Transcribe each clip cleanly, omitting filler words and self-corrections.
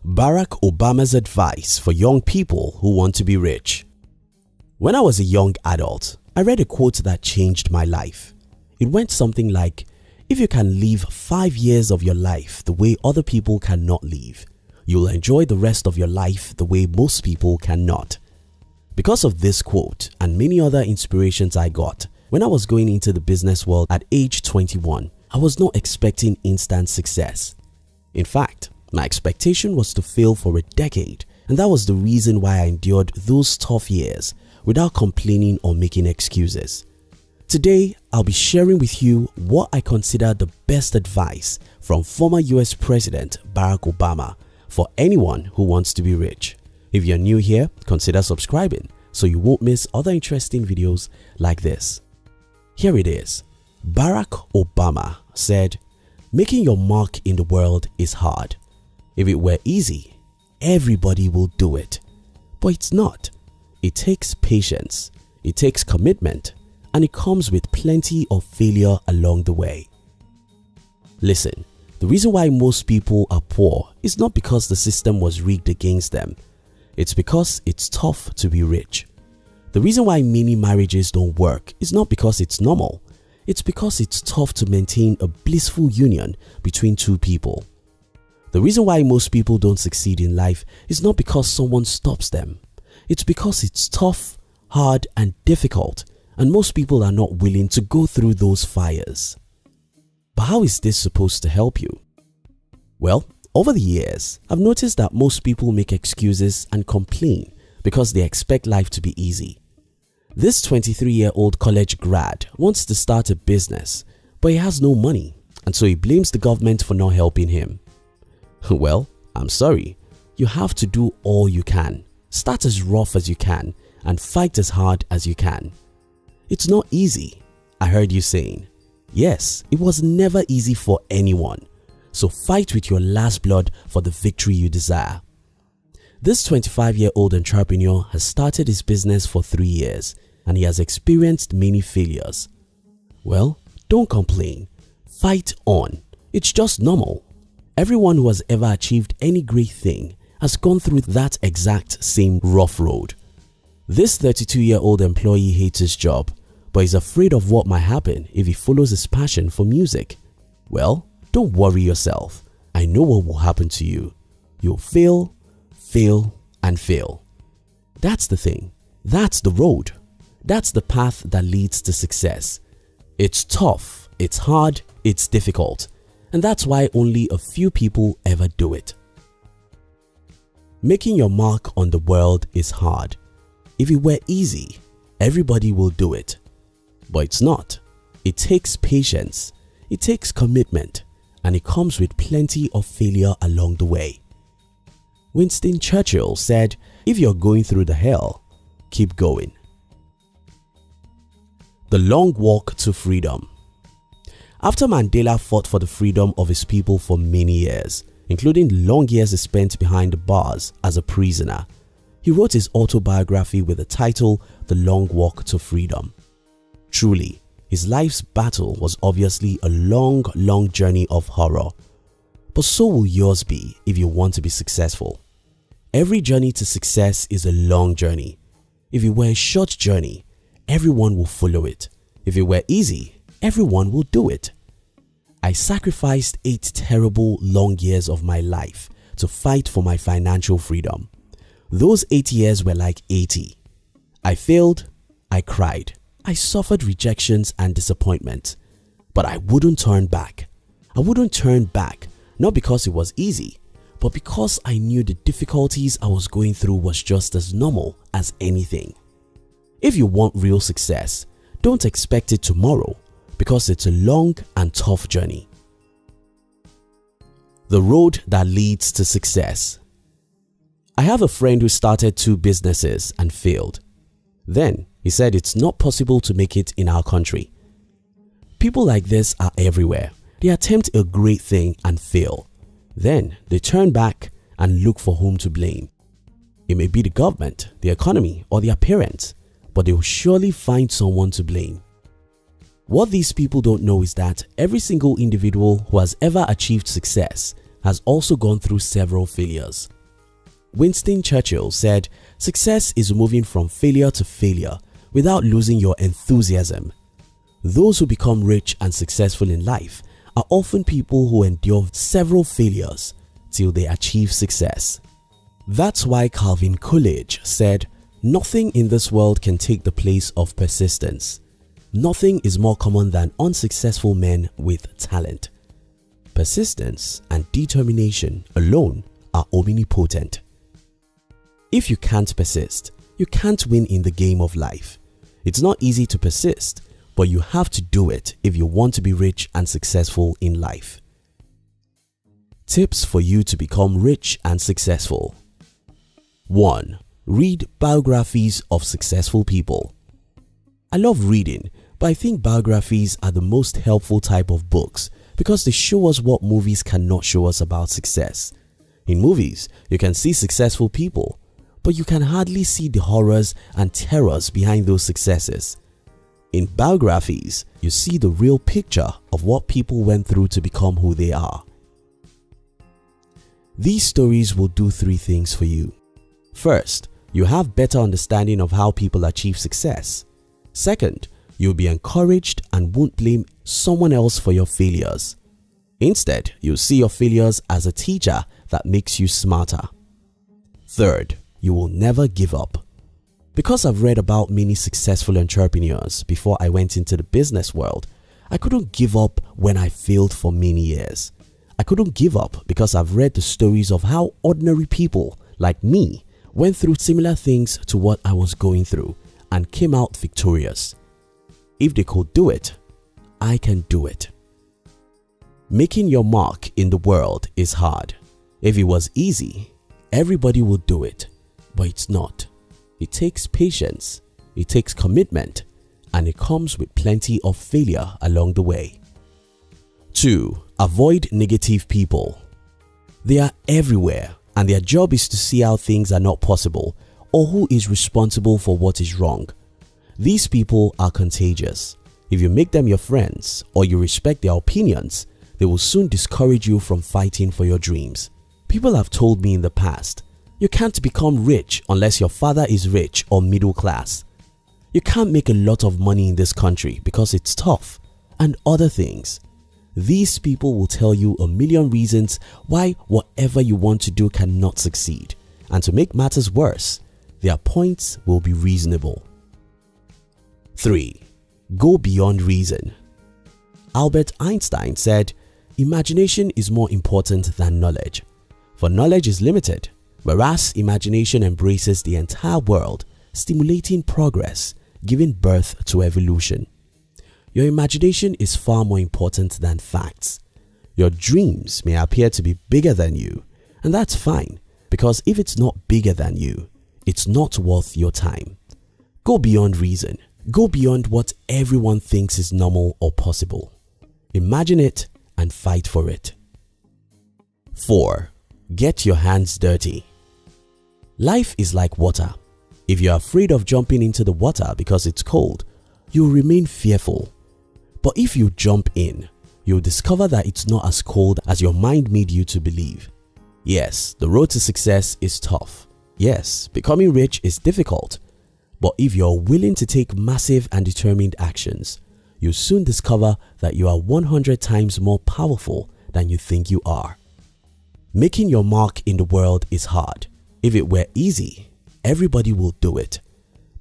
Barack Obama's advice for young people who want to be rich. When I was a young adult, I read a quote that changed my life. It went something like, if you can live 5 years of your life the way other people cannot live, you'll enjoy the rest of your life the way most people cannot. Because of this quote and many other inspirations I got, when I was going into the business world at age 21, I was not expecting instant success. In fact, my expectation was to fail for a decade, and that was the reason why I endured those tough years without complaining or making excuses. Today, I'll be sharing with you what I consider the best advice from former US President Barack Obama for anyone who wants to be rich. If you're new here, consider subscribing so you won't miss other interesting videos like this. Here it is. Barack Obama said, "Making your mark in the world is hard. If it were easy, everybody will do it. But it's not. It takes patience, it takes commitment, and it comes with plenty of failure along the way." Listen, the reason why most people are poor is not because the system was rigged against them. It's because it's tough to be rich. The reason why many marriages don't work is not because it's normal. It's because it's tough to maintain a blissful union between two people. The reason why most people don't succeed in life is not because someone stops them. It's because it's tough, hard, and difficult, and most people are not willing to go through those fires. But how is this supposed to help you? Well, over the years, I've noticed that most people make excuses and complain because they expect life to be easy. This 23-year-old college grad wants to start a business, but he has no money, and so he blames the government for not helping him. Well, I'm sorry, you have to do all you can. Start as rough as you can and fight as hard as you can. It's not easy, I heard you saying. Yes, it was never easy for anyone. So fight with your last blood for the victory you desire. This 25-year-old entrepreneur has started his business for 3 years and he has experienced many failures. Well, don't complain. Fight on. It's just normal. Everyone who has ever achieved any great thing has gone through that exact same rough road. This 32-year-old employee hates his job, but is afraid of what might happen if he follows his passion for music. Well, don't worry yourself. I know what will happen to you. You'll fail, fail, and fail. That's the thing. That's the road. That's the path that leads to success. It's tough, it's hard, it's difficult, and that's why only a few people ever do it. Making your mark on the world is hard. If it were easy, everybody will do it. But it's not. It takes patience, it takes commitment, and it comes with plenty of failure along the way. Winston Churchill said, "If you're going through the hell, keep going." The long walk to freedom. After Mandela fought for the freedom of his people for many years, including long years he spent behind the bars as a prisoner, he wrote his autobiography with the title The Long Walk to Freedom. Truly, his life's battle was obviously a long journey of horror. But so will yours be if you want to be successful. Every journey to success is a long journey. If it were a short journey, everyone will follow it. If it were easy, everyone will do it. I sacrificed 8 terrible long years of my life to fight for my financial freedom. Those 8 years were like 80. I failed, I cried, I suffered rejections and disappointment, but I wouldn't turn back. I wouldn't turn back, not because it was easy, but because I knew the difficulties I was going through was just as normal as anything. If you want real success, don't expect it tomorrow because it's a long and tough journey. The road that leads to success. I have a friend who started 2 businesses and failed. Then he said it's not possible to make it in our country. People like this are everywhere. They attempt a great thing and fail. Then they turn back and look for whom to blame. It may be the government, the economy, or their parents, but they will surely find someone to blame. What these people don't know is that every single individual who has ever achieved success has also gone through several failures. Winston Churchill said, "Success is moving from failure to failure without losing your enthusiasm." Those who become rich and successful in life are often people who endure several failures till they achieve success. That's why Calvin Coolidge said, "Nothing in this world can take the place of persistence. Nothing is more common than unsuccessful men with talent. Persistence and determination alone are omnipotent." If you can't persist, you can't win in the game of life. It's not easy to persist, but you have to do it if you want to be rich and successful in life. Tips for you to become rich and successful. 1. Read biographies of successful people. I love reading, but I think biographies are the most helpful type of books because they show us what movies cannot show us about success. In movies, you can see successful people, but you can hardly see the horrors and terrors behind those successes. In biographies, you see the real picture of what people went through to become who they are. These stories will do 3 things for you. First, you have better understanding of how people achieve success. Second, you'll be encouraged and won't blame someone else for your failures. Instead, you'll see your failures as a teacher that makes you smarter. Third, you will never give up. Because I've read about many successful entrepreneurs before I went into the business world, I couldn't give up when I failed for many years. I couldn't give up because I've read the stories of how ordinary people like me went through similar things to what I was going through and came out victorious. If they could do it, I can do it. Making your mark in the world is hard. If it was easy, everybody would do it, but it's not. It takes patience, it takes commitment, and it comes with plenty of failure along the way. 2. Avoid negative people. They are everywhere and their job is to see how things are not possible or who is responsible for what is wrong. These people are contagious. If you make them your friends or you respect their opinions, they will soon discourage you from fighting for your dreams. People have told me in the past, "You can't become rich unless your father is rich or middle class. You can't make a lot of money in this country because it's tough," and other things. These people will tell you a million reasons why whatever you want to do cannot succeed, and to make matters worse, their points will be reasonable. 3. Go beyond reason. Albert Einstein said, "Imagination is more important than knowledge, for knowledge is limited, whereas imagination embraces the entire world, stimulating progress, giving birth to evolution." Your imagination is far more important than facts. Your dreams may appear to be bigger than you, and that's fine, because if it's not bigger than you, it's not worth your time. Go beyond reason. Go beyond what everyone thinks is normal or possible. Imagine it and fight for it. 4. Get your hands dirty. Life is like water. If you're afraid of jumping into the water because it's cold, you'll remain fearful. But if you jump in, you'll discover that it's not as cold as your mind made you to believe. Yes, the road to success is tough. Yes, becoming rich is difficult. But if you're willing to take massive and determined actions, you'll soon discover that you are 100 times more powerful than you think you are. Making your mark in the world is hard. If it were easy, everybody will do it.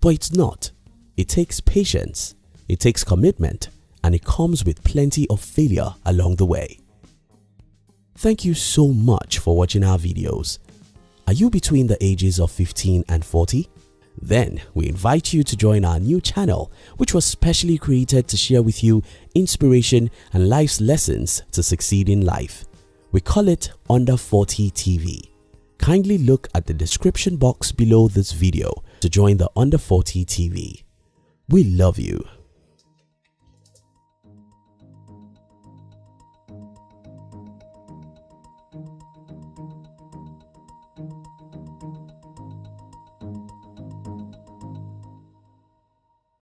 But it's not. It takes patience, it takes commitment, and it comes with plenty of failure along the way. Thank you so much for watching our videos. Are you between the ages of 15 and 40? Then we invite you to join our new channel, which was specially created to share with you inspiration and life's lessons to succeed in life. We call it Under 40 TV. Kindly look at the description box below this video to join the Under 40 TV. We love you.